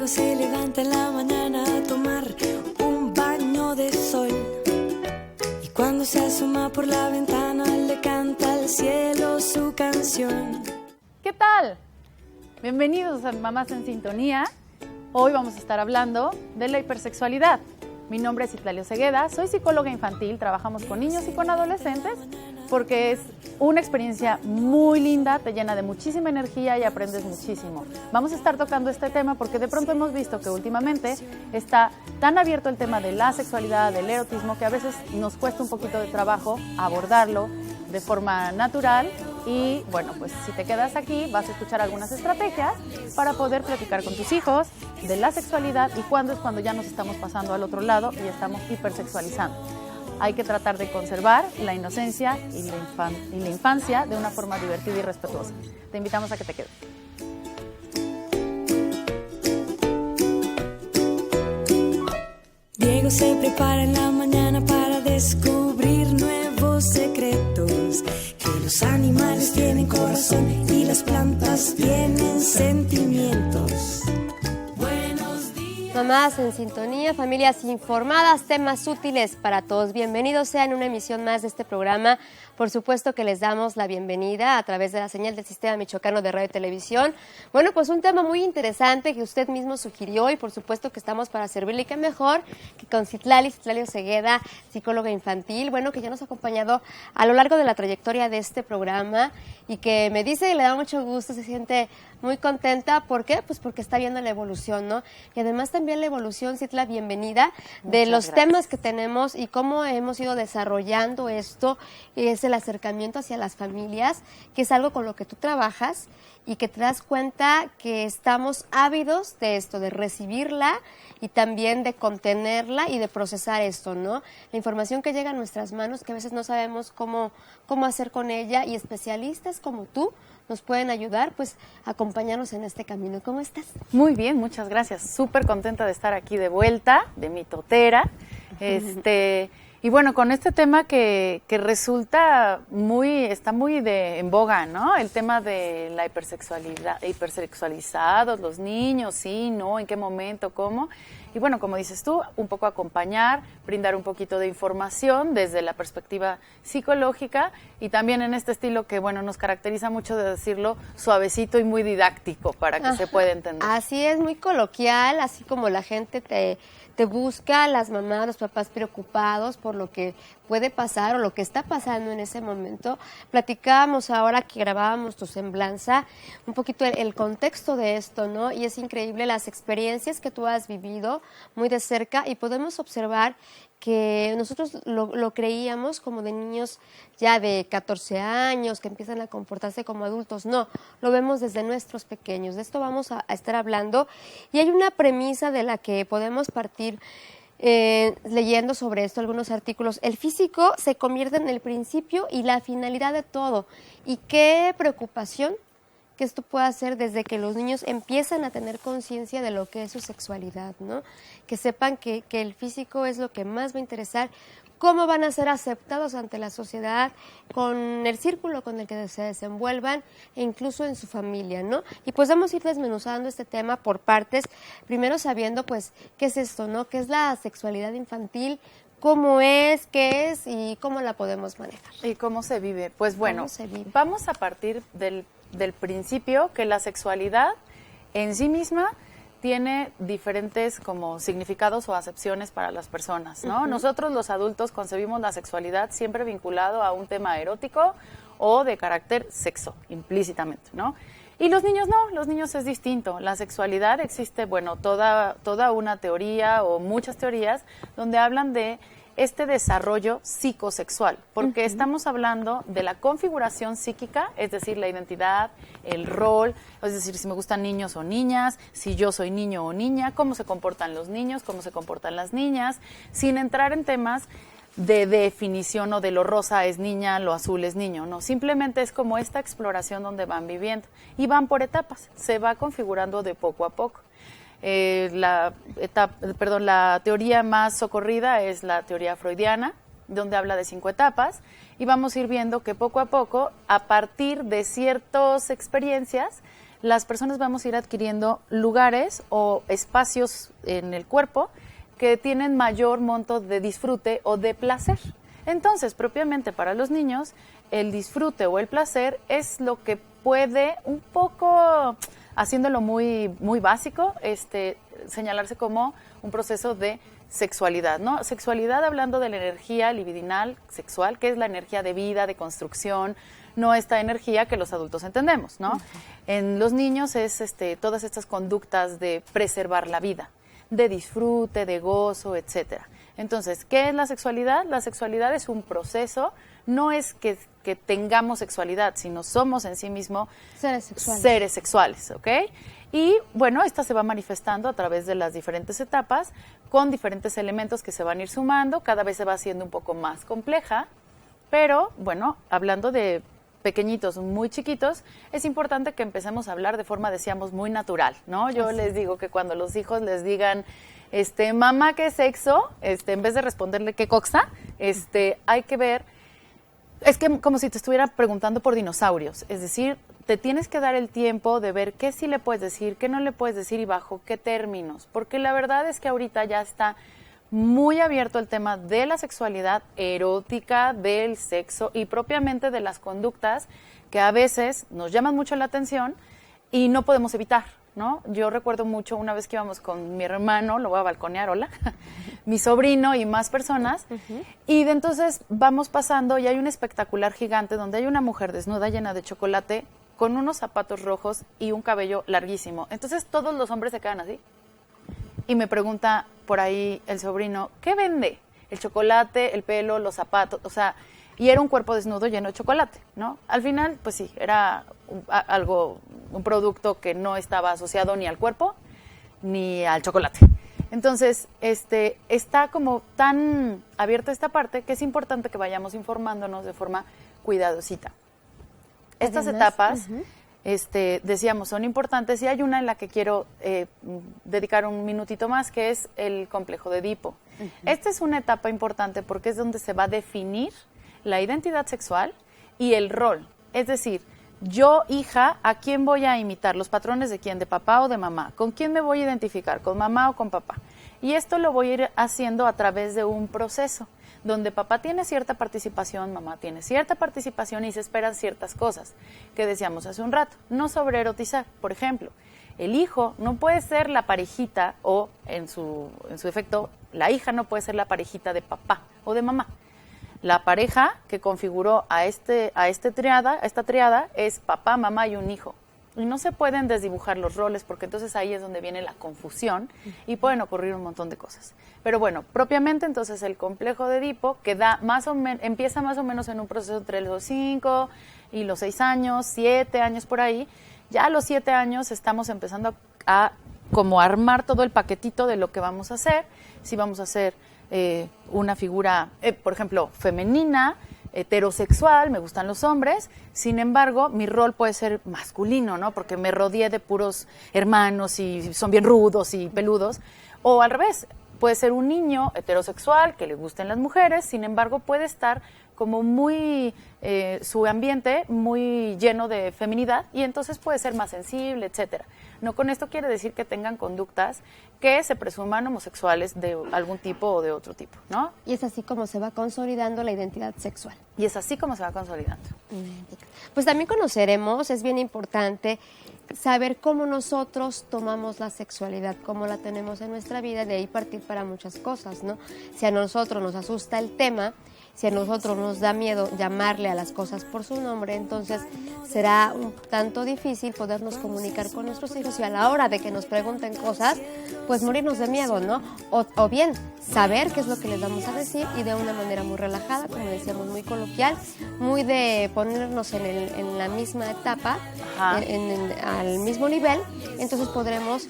Diego se levanta en la mañana a tomar un baño de sol. Y cuando se asoma por la ventana le canta al cielo su canción. ¿Qué tal? Bienvenidos a Mamás en Sintonía. Hoy vamos a estar hablando de la hipersexualidad. Mi nombre es Citlali Osegueda, soy psicóloga infantil, trabajamos con niños y con adolescentes porque es una experiencia muy linda, te llena de muchísima energía y aprendes muchísimo. Vamos a estar tocando este tema porque de pronto hemos visto que últimamente está tan abierto el tema de la sexualidad, del erotismo, que a veces nos cuesta un poquito de trabajo abordarlo de forma natural. Y bueno, pues si te quedas aquí vas a escuchar algunas estrategias para poder platicar con tus hijos de la sexualidad y cuándo es cuando ya nos estamos pasando al otro lado y estamos hipersexualizando. Hay que tratar de conservar la inocencia y la infancia de una forma divertida y respetuosa. Te invitamos a que te quedes. Diego se prepara en la mañana para descubrir nuevos secretos. Que los animales tienen corazón y las plantas tienen sentimientos. Buenos días. Mamás en sintonía, familias informadas, temas útiles para todos. Bienvenidos sean a una emisión más de este programa. Por supuesto que les damos la bienvenida a través de la señal del Sistema Michoacano de Radio y Televisión. Bueno, pues un tema muy interesante que usted mismo sugirió y por supuesto que estamos para servirle. Y qué mejor que con Citlali Osegueda, psicóloga infantil, bueno, que ya nos ha acompañado a lo largo de la trayectoria de este programa y que me dice que le da mucho gusto, se siente muy contenta. ¿Por qué? Pues porque está viendo la evolución, ¿no? Y además también la evolución, Citla, bienvenida, de los temas que tenemos y cómo hemos ido desarrollando esto, es el acercamiento hacia las familias, que es algo con lo que tú trabajas y que te das cuenta que estamos ávidos de esto, de recibirla y también de contenerla y de procesar esto, ¿no? La información que llega a nuestras manos, que a veces no sabemos cómo hacer con ella, y especialistas como tú nos pueden ayudar, pues, a acompañarnos en este camino. ¿Cómo estás? Muy bien, muchas gracias. Súper contenta de estar aquí de vuelta, de mi totera. Y bueno, con este tema que resulta está muy en boga, ¿no? El tema de la hipersexualidad, hipersexualizados, los niños, sí, no, en qué momento, cómo. Y bueno, como dices tú, un poco acompañar, brindar un poquito de información desde la perspectiva psicológica y también en este estilo que, bueno, nos caracteriza mucho de decirlo suavecito y muy didáctico para que se pueda entender. Así es, muy coloquial, así como la gente te busca, las mamás, los papás preocupados por lo que puede pasar o lo que está pasando en ese momento. Platicábamos ahora que grabábamos tu semblanza, un poquito el contexto de esto, ¿no? Y es increíble las experiencias que tú has vivido muy de cerca y podemos observar que nosotros lo creíamos como de niños ya de 14 años, que empiezan a comportarse como adultos. No, lo vemos desde nuestros pequeños. De esto vamos a estar hablando. Y hay una premisa de la que podemos partir leyendo sobre esto algunos artículos. El físico se convierte en el principio y la finalidad de todo. Y qué preocupación que esto pueda hacer desde que los niños empiezan a tener conciencia de lo que es su sexualidad, ¿no? Que sepan que el físico es lo que más va a interesar, cómo van a ser aceptados ante la sociedad, con el círculo con el que se desenvuelvan e incluso en su familia, ¿no? Y pues vamos a ir desmenuzando este tema por partes, primero sabiendo pues qué es esto, ¿no? ¿Qué es la sexualidad infantil? ¿Cómo es? ¿Qué es? ¿Y cómo la podemos manejar? ¿Y cómo se vive? Pues bueno, vamos a partir del principio que la sexualidad en sí misma tiene diferentes como significados o acepciones para las personas, ¿no? Uh-huh. Nosotros los adultos concebimos la sexualidad siempre vinculado a un tema erótico o de carácter sexo, implícitamente, ¿no? Y los niños no, los niños es distinto. La sexualidad existe, bueno, toda una teoría o muchas teorías donde hablan de este desarrollo psicosexual, porque estamos hablando de la configuración psíquica, es decir, la identidad, el rol, es decir, si me gustan niños o niñas, si yo soy niño o niña, cómo se comportan los niños, cómo se comportan las niñas, sin entrar en temas de definición o de lo rosa es niña, lo azul es niño, no, simplemente es como esta exploración donde van viviendo y van por etapas, se va configurando de poco a poco. La teoría más socorrida es la teoría freudiana, donde habla de 5 etapas, y vamos a ir viendo que poco a poco, a partir de ciertas experiencias, las personas vamos a ir adquiriendo lugares o espacios en el cuerpo que tienen mayor monto de disfrute o de placer. Entonces, propiamente para los niños, el disfrute o el placer es lo que puede, un poco, haciéndolo muy, muy básico, señalarse como un proceso de sexualidad, ¿no? Sexualidad hablando de la energía libidinal sexual, que es la energía de vida, de construcción, no esta energía que los adultos entendemos, ¿no? En los niños es todas estas conductas de preservar la vida, de disfrute, de gozo, etcétera. Entonces, ¿qué es la sexualidad? La sexualidad es un proceso, no es que tengamos sexualidad, sino somos en sí mismo seres sexuales, ¿ok? Y bueno, esta se va manifestando a través de las diferentes etapas, con diferentes elementos que se van a ir sumando, cada vez se va haciendo un poco más compleja, pero bueno, hablando de pequeñitos, muy chiquitos, es importante que empecemos a hablar de forma, decíamos, muy natural, ¿no? Yo les digo que cuando los hijos les digan, mamá, ¿qué sexo? En vez de responderle qué coxa, hay que ver, es que como si te estuviera preguntando por dinosaurios, es decir, te tienes que dar el tiempo de ver qué sí le puedes decir, qué no le puedes decir y bajo qué términos, porque la verdad es que ahorita ya está muy abierto el tema de la sexualidad erótica, del sexo y propiamente de las conductas que a veces nos llaman mucho la atención y no podemos evitar, ¿no? Yo recuerdo mucho una vez que íbamos con mi hermano, lo voy a balconear, hola, mi sobrino y más personas, y de entonces vamos pasando y hay un espectacular gigante donde hay una mujer desnuda llena de chocolate con unos zapatos rojos y un cabello larguísimo. Entonces todos los hombres se quedan así. Y me pregunta por ahí el sobrino, ¿qué vende? El chocolate, el pelo, los zapatos, o sea, y era un cuerpo desnudo lleno de chocolate, ¿no? Al final, pues sí, era un producto que no estaba asociado ni al cuerpo ni al chocolate. Entonces, está como tan abierta esta parte que es importante que vayamos informándonos de forma cuidadosita. Estas etapas, decíamos, son importantes y hay una en la que quiero dedicar un minutito más, que es el complejo de Edipo. Esta es una etapa importante porque es donde se va a definir la identidad sexual y el rol. Es decir, yo, hija, ¿a quién voy a imitar? ¿Los patrones de quién? ¿De papá o de mamá? ¿Con quién me voy a identificar? ¿Con mamá o con papá? Y esto lo voy a ir haciendo a través de un proceso donde papá tiene cierta participación, mamá tiene cierta participación y se esperan ciertas cosas que decíamos hace un rato. No sobreerotizar, por ejemplo. El hijo no puede ser la parejita o, en su efecto, la hija no puede ser la parejita de papá o de mamá. La pareja que configuró a esta triada es papá, mamá y un hijo. Y no se pueden desdibujar los roles porque entonces ahí es donde viene la confusión y pueden ocurrir un montón de cosas. Pero bueno, propiamente entonces el complejo de Edipo que empieza más o menos en un proceso entre los 5 y los 6 años, 7 años por ahí. Ya a los 7 años estamos empezando a como armar todo el paquetito de lo que vamos a hacer. Si vamos a hacer una figura, por ejemplo, femenina, heterosexual, me gustan los hombres, sin embargo, mi rol puede ser masculino, ¿no? Porque me rodeé de puros hermanos y son bien rudos y peludos, o al revés, puede ser un niño heterosexual que le gusten las mujeres, sin embargo, puede estar como muy, su ambiente muy lleno de feminidad y entonces puede ser más sensible, etcétera. No con esto quiere decir que tengan conductas que se presuman homosexuales de algún tipo o de otro tipo, ¿no? Y es así como se va consolidando la identidad sexual. Y es así como se va consolidando. Pues también conoceremos, es bien importante saber cómo nosotros tomamos la sexualidad, cómo la tenemos en nuestra vida, de ahí partir para muchas cosas, ¿no? Si a nosotros nos asusta el tema, si a nosotros nos da miedo llamarle a las cosas por su nombre, entonces será un tanto difícil podernos comunicar con nuestros hijos y a la hora de que nos pregunten cosas, pues morirnos de miedo, ¿no? O bien saber qué es lo que les vamos a decir y de una manera muy relajada, como decíamos, muy coloquial, muy de ponernos en la misma etapa, al mismo nivel, entonces podremos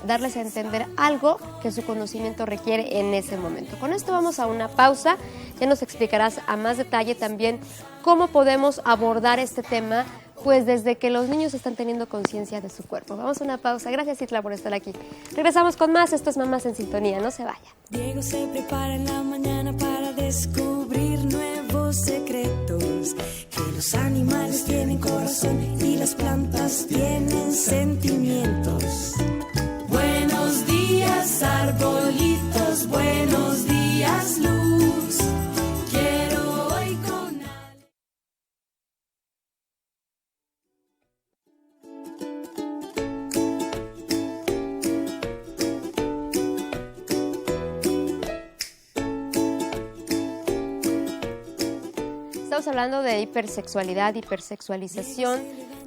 darles a entender algo que su conocimiento requiere en ese momento. Con esto vamos a una pausa. Ya nos explicarás a más detalle también cómo podemos abordar este tema, pues desde que los niños están teniendo conciencia de su cuerpo. Vamos a una pausa. Gracias, Itla, por estar aquí. Regresamos con más. Esto es Mamás en Sintonía. No se vaya. Diego se prepara en la mañana para descubrir nuevos nuevos secretos, que los animales tienen corazón y las plantas tienen sentimientos. Buenos días, arbolitos, buenos días, luz. Quiero hoy con Estamos hablando de hipersexualidad, hipersexualización.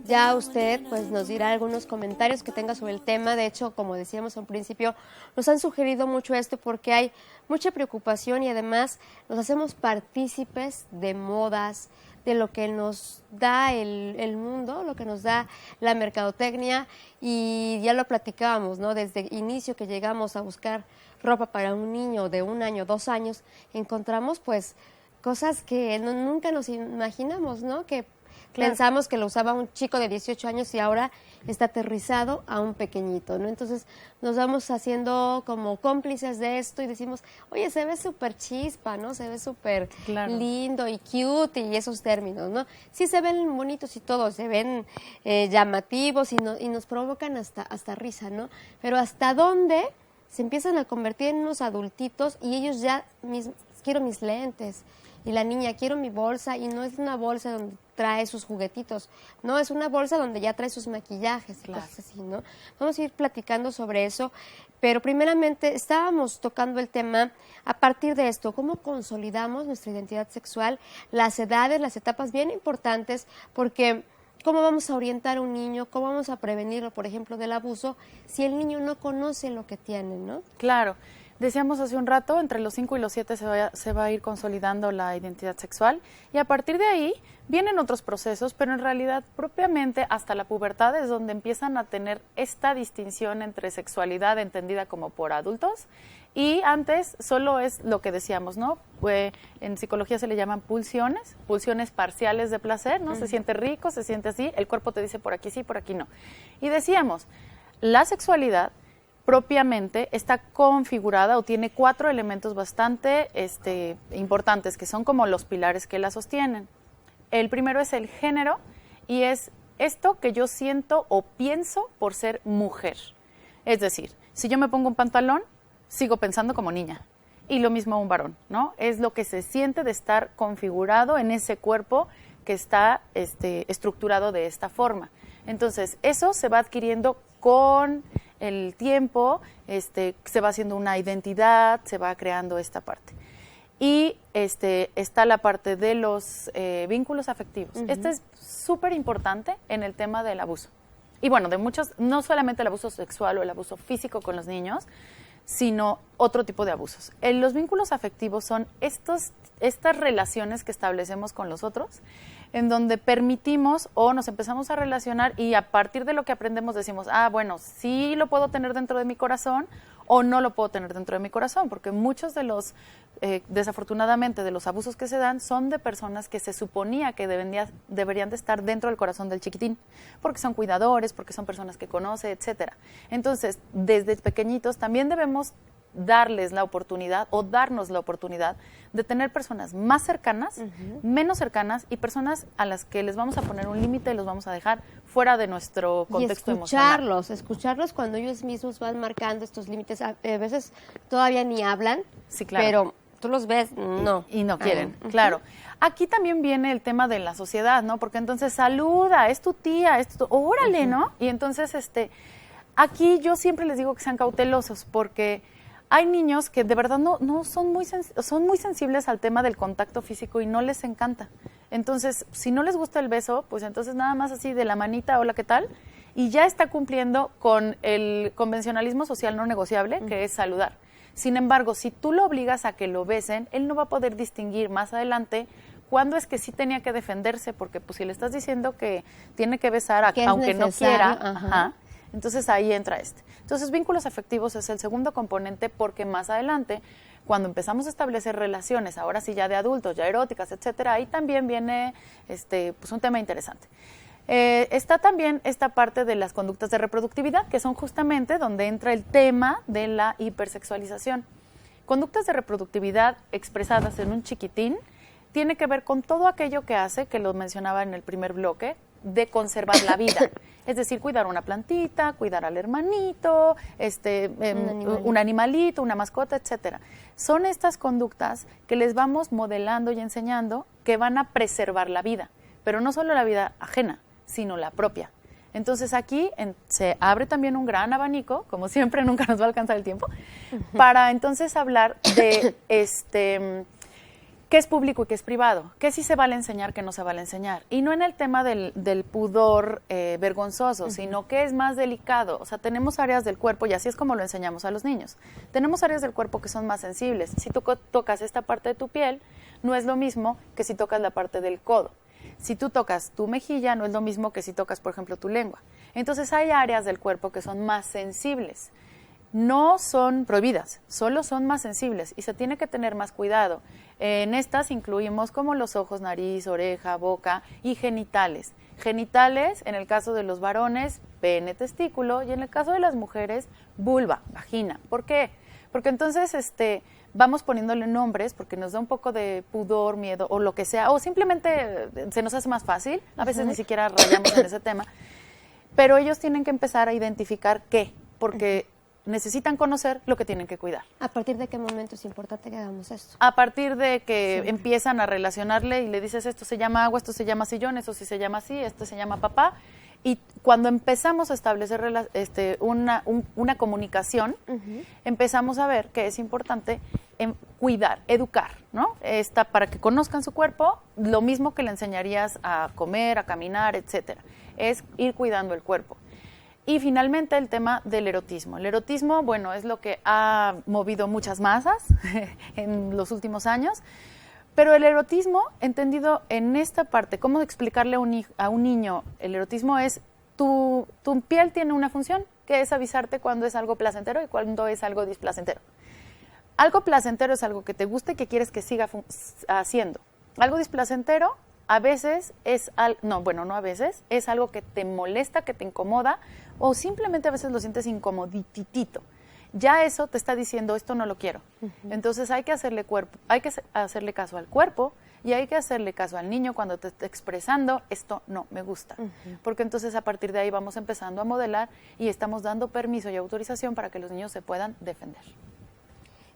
Ya usted pues nos dirá algunos comentarios que tenga sobre el tema. De hecho, como decíamos al principio, nos han sugerido mucho esto porque hay mucha preocupación y además nos hacemos partícipes de modas, de lo que nos da el mundo, lo que nos da la mercadotecnia, y ya lo platicábamos, ¿no? Desde el inicio que llegamos a buscar ropa para un niño de 1 año, 2 años, encontramos pues cosas que nunca nos imaginamos, ¿no? Que pensamos que lo usaba un chico de 18 años y ahora está aterrizado a un pequeñito, ¿no? Entonces nos vamos haciendo como cómplices de esto y decimos, oye, se ve súper chispa, ¿no? Se ve súper lindo y cute y esos términos, ¿no? Sí se ven bonitos y todo, se ven llamativos y nos provocan hasta risa, ¿no? Pero ¿hasta dónde se empiezan a convertir en unos adultitos y ellos ya, quiero mis lentes? Y la niña, quiero mi bolsa, y no es una bolsa donde trae sus juguetitos, no, es una bolsa donde ya trae sus maquillajes, cosas así, ¿no? Vamos a ir platicando sobre eso, pero primeramente estábamos tocando el tema a partir de esto, cómo consolidamos nuestra identidad sexual, las edades, las etapas bien importantes, porque cómo vamos a orientar a un niño, cómo vamos a prevenirlo, por ejemplo, del abuso, si el niño no conoce lo que tiene, ¿no? Claro. Decíamos hace un rato, entre los 5 y los 7 se va a ir consolidando la identidad sexual y a partir de ahí vienen otros procesos, pero en realidad propiamente hasta la pubertad es donde empiezan a tener esta distinción entre sexualidad entendida como por adultos y antes solo es lo que decíamos, ¿no? En psicología se le llaman pulsiones parciales de placer, ¿no? Se siente rico, se siente así, el cuerpo te dice por aquí sí, por aquí no. Y decíamos, la sexualidad propiamente está configurada o tiene 4 elementos bastante importantes que son como los pilares que la sostienen. El primero es el género y es esto que yo siento o pienso por ser mujer. Es decir, si yo me pongo un pantalón, sigo pensando como niña. Y lo mismo un varón, ¿no? Es lo que se siente de estar configurado en ese cuerpo que está estructurado de esta forma. Entonces, eso se va adquiriendo con el tiempo, se va haciendo una identidad, se va creando esta parte. Y está la parte de los vínculos afectivos. Este es súper importante en el tema del abuso. Y bueno, de muchos, no solamente el abuso sexual o el abuso físico con los niños, sino otro tipo de abusos. Los vínculos afectivos son estas relaciones que establecemos con los otros, en donde permitimos o nos empezamos a relacionar y a partir de lo que aprendemos decimos, bueno, sí lo puedo tener dentro de mi corazón o no lo puedo tener dentro de mi corazón, porque muchos de los, desafortunadamente, de los abusos que se dan son de personas que se suponía que deberían de estar dentro del corazón del chiquitín, porque son cuidadores, porque son personas que conoce, etcétera. Entonces, desde pequeñitos también debemos darles la oportunidad o darnos la oportunidad de tener personas más cercanas, menos cercanas y personas a las que les vamos a poner un límite y los vamos a dejar fuera de nuestro contexto emocional. Escucharlos cuando ellos mismos van marcando estos límites. A veces todavía ni hablan, sí, claro, pero tú los ves, no. Y no quieren, claro. Aquí también viene el tema de la sociedad, ¿no? Porque entonces saluda, es tu tía, órale, ¿no? Y entonces, aquí yo siempre les digo que sean cautelosos porque hay niños que de verdad no son muy sensibles al tema del contacto físico y no les encanta. Entonces, si no les gusta el beso, pues entonces nada más así de la manita, hola, ¿qué tal? Y ya está cumpliendo con el convencionalismo social no negociable, que es saludar. Sin embargo, si tú lo obligas a que lo besen, él no va a poder distinguir más adelante cuándo es que sí tenía que defenderse, porque pues si le estás diciendo que tiene que besar aunque no quiera, entonces ahí entra Entonces, vínculos afectivos es el segundo componente porque más adelante, cuando empezamos a establecer relaciones, ahora sí ya de adultos, ya eróticas, etcétera, ahí también viene pues un tema interesante. Está también esta parte de las conductas de reproductividad, que son justamente donde entra el tema de la hipersexualización. Conductas de reproductividad expresadas en un chiquitín tiene que ver con todo aquello que hace, que lo mencionaba en el primer bloque, de conservar la vida. Es decir, cuidar una plantita, cuidar al hermanito, un animalito, una mascota, etcétera. Son estas conductas que les vamos modelando y enseñando que van a preservar la vida, pero no solo la vida ajena, sino la propia. Entonces aquí se abre también un gran abanico, como siempre nunca nos va a alcanzar el tiempo, para entonces hablar de qué es público y qué es privado, qué sí se vale enseñar, qué no se vale enseñar. Y no en el tema del pudor vergonzoso, sino que es más delicado. O sea, tenemos áreas del cuerpo, y así es como lo enseñamos a los niños. Tenemos áreas del cuerpo que son más sensibles. Si tú tocas esta parte de tu piel, no es lo mismo que si tocas la parte del codo. Si tú tocas tu mejilla, no es lo mismo que si tocas, por ejemplo, tu lengua. Entonces hay áreas del cuerpo que son más sensibles. No son prohibidas, solo son más sensibles y se tiene que tener más cuidado. En estas incluimos como los ojos, nariz, oreja, boca y genitales. Genitales, en el caso de los varones, pene, testículo, y en el caso de las mujeres, vulva, vagina. ¿Por qué? Porque entonces vamos poniéndole nombres porque nos da un poco de pudor, miedo o lo que sea, o simplemente se nos hace más fácil, a veces ni siquiera rayamos en ese tema, pero ellos tienen que empezar a identificar qué, porque necesitan conocer lo que tienen que cuidar. ¿A partir de qué momento es importante que hagamos esto? A partir de que empiezan a relacionarle y le dices esto se llama agua, esto se llama sillón, eso sí se llama así, esto se llama papá. Y cuando empezamos a establecer una comunicación, empezamos a ver que es importante cuidar, educar, ¿no? Para que conozcan su cuerpo, lo mismo que le enseñarías a comer, a caminar, etcétera. Es ir cuidando el cuerpo. Y finalmente el tema del erotismo. El erotismo, bueno, es lo que ha movido muchas masas en los últimos años, pero el erotismo, entendido en esta parte, cómo explicarle a un niño, el erotismo es, tu piel tiene una función, que es avisarte cuando es algo placentero y cuando es algo displacentero. Algo placentero es algo que te gusta y que quieres que siga haciendo. Algo displacentero a veces es es algo que te molesta, que te incomoda, o simplemente a veces lo sientes incomoditito. Ya eso te está diciendo, esto no lo quiero. Entonces hay que hacerle caso al cuerpo y hay que hacerle caso al niño cuando te está expresando, esto no me gusta. Porque entonces a partir de ahí vamos empezando a modelar y estamos dando permiso y autorización para que los niños se puedan defender.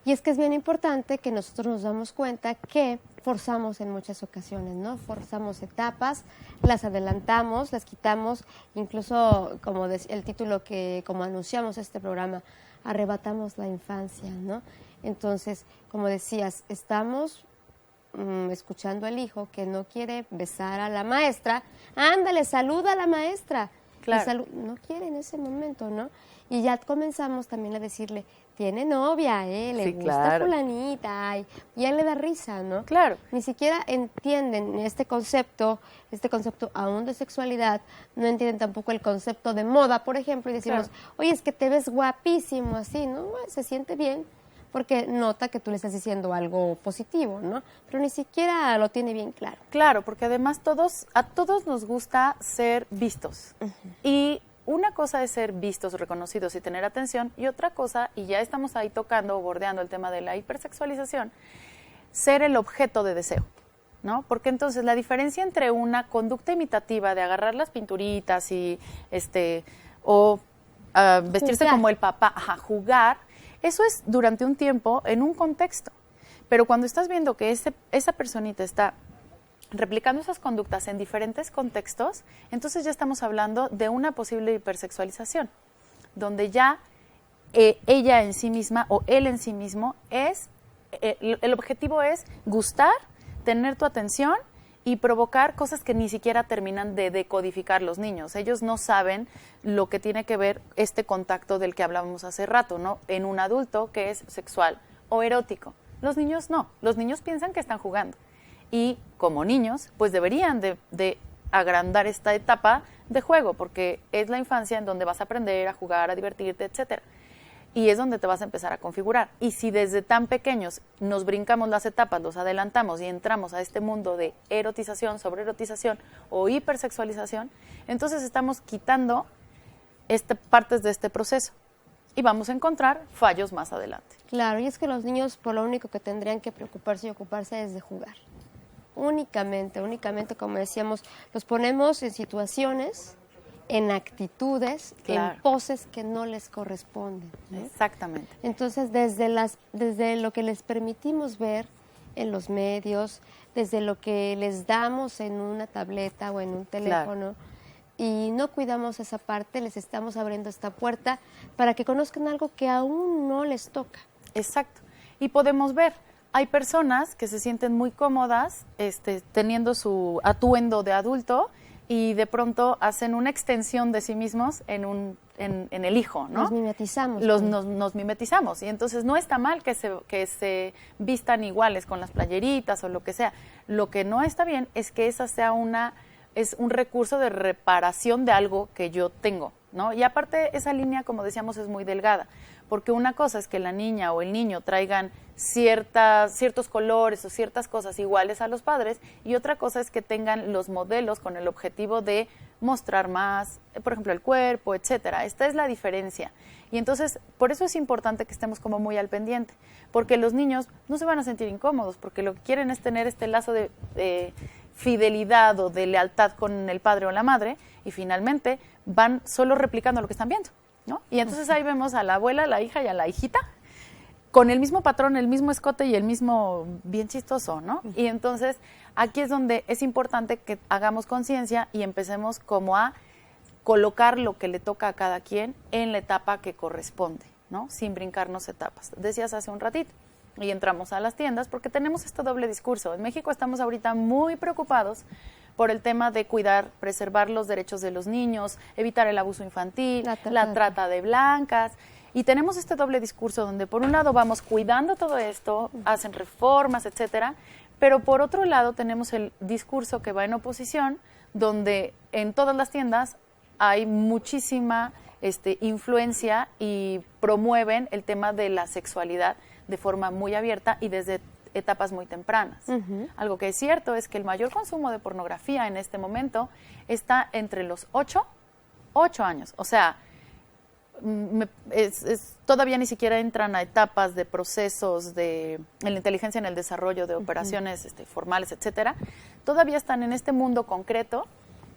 Y es que es bien importante que nosotros nos damos cuenta que forzamos en muchas ocasiones, ¿no? Forzamos etapas, las adelantamos, las quitamos, incluso como el título que como anunciamos este programa, arrebatamos la infancia, ¿no? Entonces, como decías, estamos escuchando al hijo que no quiere besar a la maestra, ándale, saluda a la maestra. Claro. No quiere en ese momento, ¿no? Y ya comenzamos también a decirle, tiene novia, le gusta fulanita, y a él le da risa, ¿no? Claro. Ni siquiera entienden este concepto aún de sexualidad, no entienden tampoco el concepto de moda, por ejemplo, y decimos, oye, es que te ves guapísimo, así, ¿no? Se siente bien, porque nota que tú le estás diciendo algo positivo, ¿no? Pero ni siquiera lo tiene bien claro. Claro, porque además a todos nos gusta ser vistos. Y una cosa es ser vistos, reconocidos y tener atención, y otra cosa, y ya estamos ahí tocando o bordeando el tema de la hipersexualización, ser el objeto de deseo, ¿no? Porque entonces la diferencia entre una conducta imitativa de agarrar las pinturitas y vestirse como el papá, jugar, eso es durante un tiempo en un contexto. Pero cuando estás viendo que esa personita está replicando esas conductas en diferentes contextos, entonces ya estamos hablando de una posible hipersexualización, donde ya ella en sí misma o él en sí mismo el objetivo es gustar, tener tu atención y provocar cosas que ni siquiera terminan de decodificar los niños. Ellos no saben lo que tiene que ver este contacto del que hablábamos hace rato, ¿no? En un adulto que es sexual o erótico. Los niños no, los niños piensan que están jugando. Y como niños, pues deberían de agrandar esta etapa de juego, porque es la infancia en donde vas a aprender a jugar, a divertirte, etcétera. Y es donde te vas a empezar a configurar. Y si desde tan pequeños nos brincamos las etapas, los adelantamos y entramos a este mundo de erotización, sobreerotización o hipersexualización, entonces estamos quitando partes de este proceso y vamos a encontrar fallos más adelante. Claro, y es que los niños por lo único que tendrían que preocuparse y ocuparse es de jugar. únicamente, como decíamos, los ponemos en situaciones, en actitudes, en poses que no les corresponden, ¿no? Exactamente. Entonces, desde lo que les permitimos ver en los medios, desde lo que les damos en una tableta o en un teléfono, y no cuidamos esa parte, les estamos abriendo esta puerta para que conozcan algo que aún no les toca. Exacto. Y podemos ver, hay personas que se sienten muy cómodas teniendo su atuendo de adulto y de pronto hacen una extensión de sí mismos en el hijo, ¿no? Nos mimetizamos. Nos mimetizamos. Y entonces no está mal que se vistan iguales con las playeritas o lo que sea. Lo que no está bien es que esa sea es un recurso de reparación de algo que yo tengo, ¿no? Y aparte esa línea, como decíamos, es muy delgada, porque una cosa es que la niña o el niño traigan ciertos colores o ciertas cosas iguales a los padres, y otra cosa es que tengan los modelos con el objetivo de mostrar más, por ejemplo, el cuerpo, etcétera. Esta es la diferencia. Y entonces, por eso es importante que estemos como muy al pendiente, porque los niños no se van a sentir incómodos, porque lo que quieren es tener este lazo de fidelidad o de lealtad con el padre o la madre, y finalmente van solo replicando lo que están viendo, ¿no? Y entonces ahí vemos a la abuela, a la hija y a la hijita con el mismo patrón, el mismo escote y el mismo bien chistoso, ¿no? Y entonces aquí es donde es importante que hagamos conciencia y empecemos como a colocar lo que le toca a cada quien en la etapa que corresponde, ¿no? Sin brincarnos etapas. Decías hace un ratito, y entramos a las tiendas porque tenemos este doble discurso. En México estamos ahorita muy preocupados por el tema de cuidar, preservar los derechos de los niños, evitar el abuso infantil, la trata de blancas. Y tenemos este doble discurso donde por un lado vamos cuidando todo esto, hacen reformas, etcétera, pero por otro lado tenemos el discurso que va en oposición, donde en todas las tiendas hay muchísima influencia y promueven el tema de la sexualidad de forma muy abierta y desde etapas muy tempranas. Algo que es cierto es que el mayor consumo de pornografía en este momento está entre los 8 años. O sea, todavía ni siquiera entran a etapas de procesos en la inteligencia, en el desarrollo de operaciones formales, etcétera. Todavía están en este mundo concreto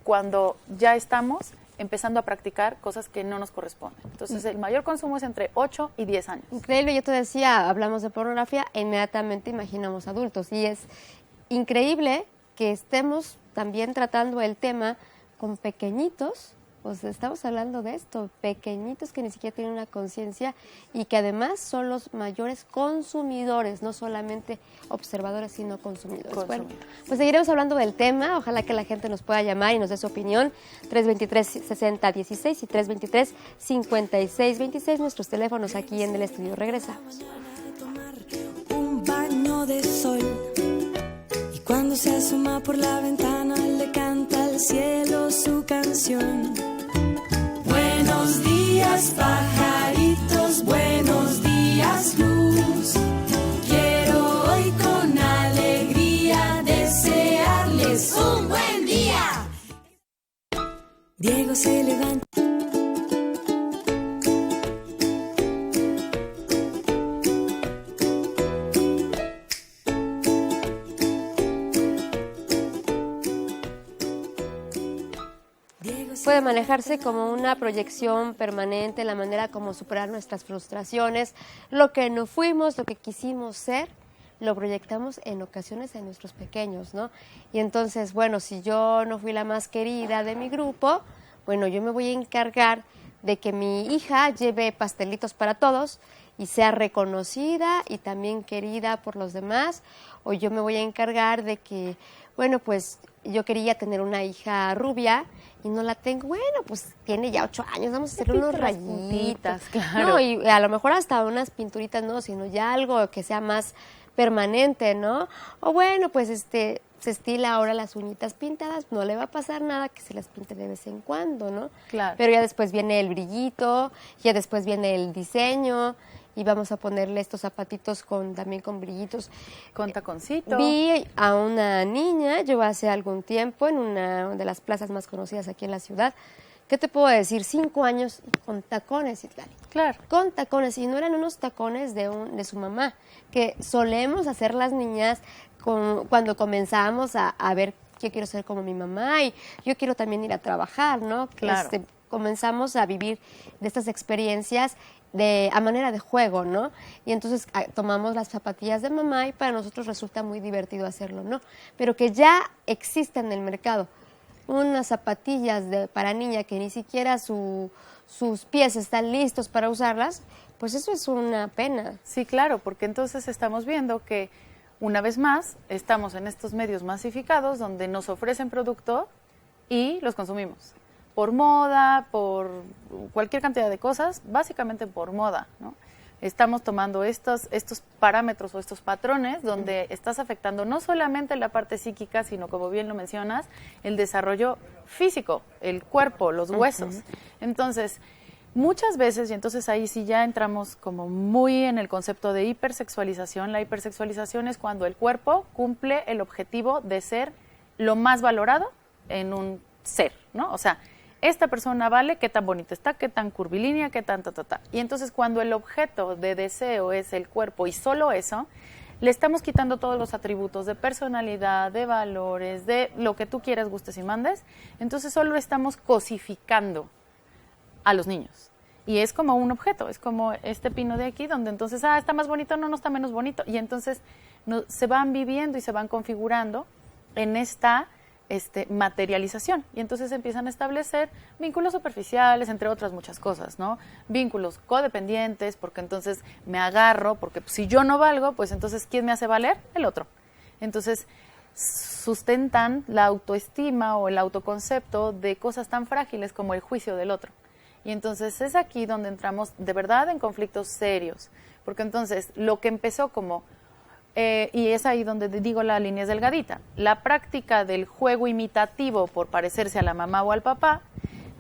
cuando ya estamos empezando a practicar cosas que no nos corresponden. Entonces, el mayor consumo es entre 8 y 10 años. Increíble, yo te decía, hablamos de pornografía, e inmediatamente imaginamos adultos. Y es increíble que estemos también tratando el tema con pequeñitos. Pues estamos hablando de esto, pequeñitos que ni siquiera tienen una conciencia y que además son los mayores consumidores, no solamente observadores, sino consumidores. Bueno, pues seguiremos hablando del tema, ojalá que la gente nos pueda llamar y nos dé su opinión, 323-6016 y 323-5626, nuestros teléfonos aquí en el estudio. Regresamos. Un baño de sol y cuando se asoma por la ventana le canta al cielo su canción. Buenos días, pajaritos, buenos días, luz. Quiero hoy con alegría desearles un buen día. Diego se levanta. Puede manejarse como una proyección permanente, la manera como superar nuestras frustraciones, lo que no fuimos, lo que quisimos ser, lo proyectamos en ocasiones en nuestros pequeños, ¿no? Y entonces, bueno, si yo no fui la más querida de mi grupo, bueno, yo me voy a encargar de que mi hija lleve pastelitos para todos y sea reconocida y también querida por los demás, o yo me voy a encargar de que, bueno, pues yo quería tener una hija rubia y no la tengo. Bueno, pues tiene ya 8 años, vamos a hacerle unos rayitas, claro. No, y a lo mejor hasta unas pinturitas, no, sino ya algo que sea más permanente, ¿no? O bueno, pues se estila ahora las uñitas pintadas, no le va a pasar nada que se las pinte de vez en cuando, ¿no? Claro. Pero ya después viene el brillito, ya después viene el diseño, y vamos a ponerle estos zapatitos también con brillitos. Con taconcito. Vi a una niña, yo hace algún tiempo, en una de las plazas más conocidas aquí en la ciudad, ¿qué te puedo decir? 5 años con tacones, Citlali. Claro. Con tacones, y no eran unos tacones de su mamá, que solemos hacer las niñas cuando comenzamos a ver, yo quiero ser como mi mamá y yo quiero también ir a trabajar, ¿no? Claro. Comenzamos a vivir de estas experiencias a manera de juego, ¿no? Y entonces tomamos las zapatillas de mamá y para nosotros resulta muy divertido hacerlo, ¿no? Pero que ya exista en el mercado unas zapatillas para niña que ni siquiera sus pies están listos para usarlas, pues eso es una pena. Sí, claro, porque entonces estamos viendo que una vez más estamos en estos medios masificados donde nos ofrecen producto y los consumimos. Por moda, por cualquier cantidad de cosas, básicamente por moda, ¿no? Estamos tomando estos parámetros o estos patrones donde estás afectando no solamente la parte psíquica, sino, como bien lo mencionas, el desarrollo físico, el cuerpo, los huesos. Entonces, muchas veces, y entonces ahí sí ya entramos como muy en el concepto de hipersexualización. La hipersexualización es cuando el cuerpo cumple el objetivo de ser lo más valorado en un ser, ¿no? O sea, esta persona vale, qué tan bonita está, qué tan curvilínea, qué tan ta. Y entonces cuando el objeto de deseo es el cuerpo y solo eso, le estamos quitando todos los atributos de personalidad, de valores, de lo que tú quieras, gustes y mandes. Entonces solo estamos cosificando a los niños. Y es como un objeto, es como este pino de aquí, donde entonces, está más bonito, no está menos bonito. Y entonces se van viviendo y se van configurando en esta materialización. Y entonces empiezan a establecer vínculos superficiales, entre otras muchas cosas, ¿no? Vínculos codependientes, porque entonces me agarro, porque si yo no valgo, pues entonces, ¿quién me hace valer? El otro. Entonces, sustentan la autoestima o el autoconcepto de cosas tan frágiles como el juicio del otro. Y entonces es aquí donde entramos de verdad en conflictos serios, porque entonces lo que empezó como, y es ahí donde digo la línea es delgadita, la práctica del juego imitativo por parecerse a la mamá o al papá,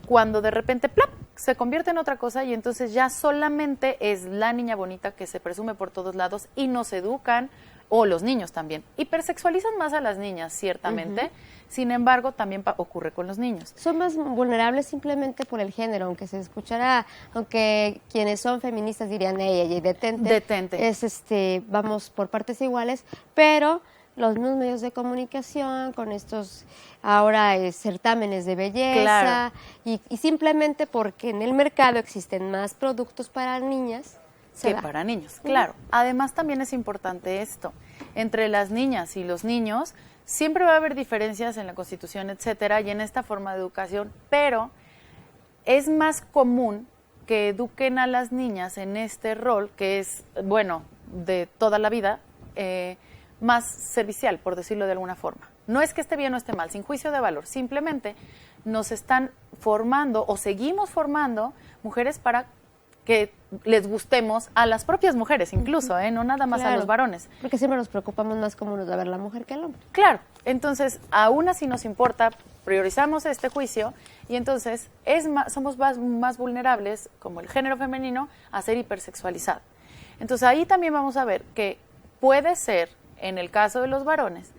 cuando de repente ¡plap!, se convierte en otra cosa y entonces ya solamente es la niña bonita que se presume por todos lados y nos educan, o los niños también. Hipersexualizan más a las niñas, ciertamente, sin embargo, también ocurre con los niños. Son más vulnerables simplemente por el género, aunque quienes son feministas dirían, ella, detente. Es, vamos por partes iguales, pero los mismos medios de comunicación, con estos ahora certámenes de belleza, claro. y simplemente porque en el mercado existen más productos para niñas, que para niños, claro. Además también es importante esto, entre las niñas y los niños siempre va a haber diferencias en la Constitución, etcétera, y en esta forma de educación, pero es más común que eduquen a las niñas en este rol que es, bueno, de toda la vida, más servicial, por decirlo de alguna forma. No es que esté bien o esté mal, sin juicio de valor, simplemente nos están formando o seguimos formando mujeres para que les gustemos a las propias mujeres incluso, no nada más claro, a los varones. Porque siempre nos preocupamos más cómo nos va a ver la mujer que el hombre. Claro, entonces aún así nos importa, priorizamos este juicio y entonces somos más vulnerables, como el género femenino, a ser hipersexualizado. Entonces ahí también vamos a ver que puede ser, en el caso de los varones,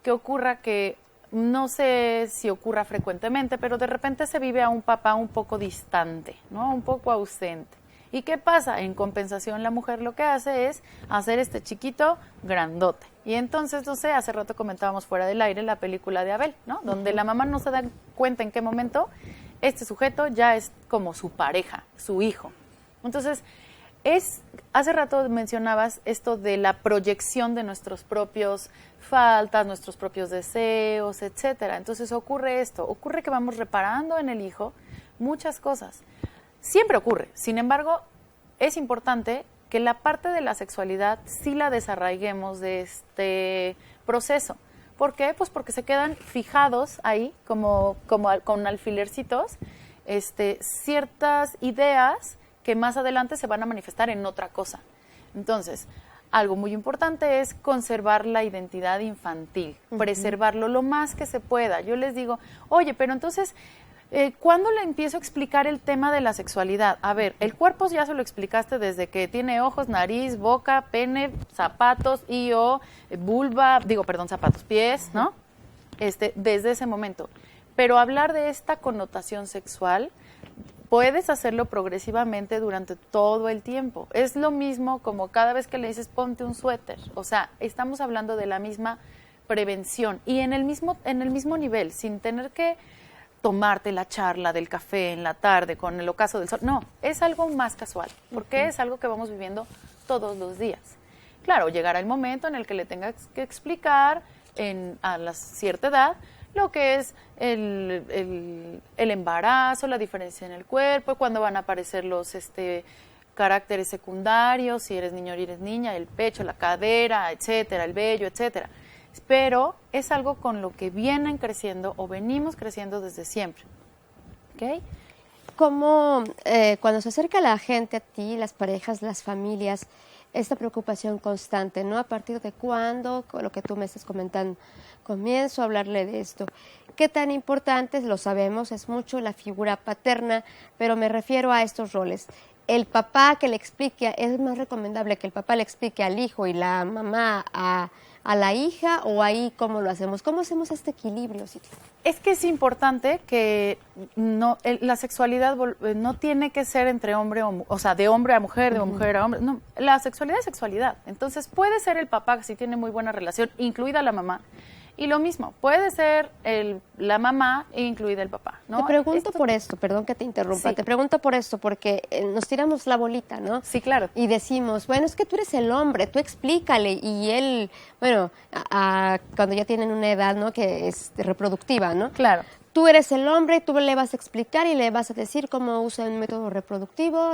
que ocurra que, no sé si ocurra frecuentemente, pero de repente se vive a un papá un poco distante, ¿no? Un poco ausente. ¿Y qué pasa? En compensación, la mujer lo que hace es hacer este chiquito grandote. Y entonces, no sé, hace rato comentábamos fuera del aire la película de Abel, ¿no? Donde la mamá no se da cuenta en qué momento este sujeto ya es como su pareja, su hijo. Entonces, hace rato mencionabas esto de la proyección de nuestros propios faltas, nuestros propios deseos, etcétera. Entonces ocurre que vamos reparando en el hijo muchas cosas. Siempre ocurre, sin embargo, es importante que la parte de la sexualidad sí la desarraiguemos de este proceso. ¿Por qué? Pues porque se quedan fijados ahí, como con alfilercitos, ciertas ideas que más adelante se van a manifestar en otra cosa. Entonces, algo muy importante es conservar la identidad infantil, preservarlo lo más que se pueda. Yo les digo, oye, pero entonces, ¿cuándo le empiezo a explicar el tema de la sexualidad? A ver, el cuerpo ya se lo explicaste desde que tiene ojos, nariz, boca, pene, zapatos, vulva, zapatos, pies, ¿no? Desde ese momento. pero hablar de esta connotación sexual puedes hacerlo progresivamente durante todo el tiempo. Es lo mismo como cada vez que le dices ponte un suéter. O sea, estamos hablando de la misma prevención y en el mismo nivel, sin tener que tomarte la charla del café en la tarde con el ocaso del sol. No, es algo más casual, porque es algo que vamos viviendo todos los días. Claro, llegará el momento en el que le tengas que explicar a la cierta edad lo que es el embarazo, la diferencia en el cuerpo, cuándo van a aparecer los caracteres secundarios, si eres niño o eres niña, el pecho, la cadera, etcétera, el vello, etcétera. Pero es algo con lo que vienen creciendo o venimos creciendo desde siempre. ¿Ok? Como cuando se acerca la gente a ti, las parejas, las familias, esta preocupación constante, ¿no? ¿A partir de cuándo? Con lo que tú me estás comentando, comienzo a hablarle de esto. ¿Qué tan importante? Lo sabemos, es mucho la figura paterna, pero me refiero a estos roles. El papá que le explique, es más recomendable que el papá le explique al hijo y la mamá a la hija, o ahí cómo lo hacemos. ¿Cómo hacemos este equilibrio, Silvia? Es que es importante que la sexualidad no tiene que ser entre hombre o sea, de hombre a mujer, de mujer a hombre. No, la sexualidad es sexualidad. Entonces puede ser el papá si tiene muy buena relación, incluida la mamá. Y lo mismo, puede ser la mamá incluida el papá, ¿no? Te pregunto por esto, perdón que te interrumpa, Sí. te pregunto por esto porque nos tiramos la bolita, ¿no? Sí, claro. Y decimos, bueno, es que tú eres el hombre, tú explícale. Y él, bueno, cuando ya tienen una edad, ¿no?, que es reproductiva, ¿no? Claro. Tú eres el hombre, tú le vas a explicar y le vas a decir cómo usa el método reproductivo,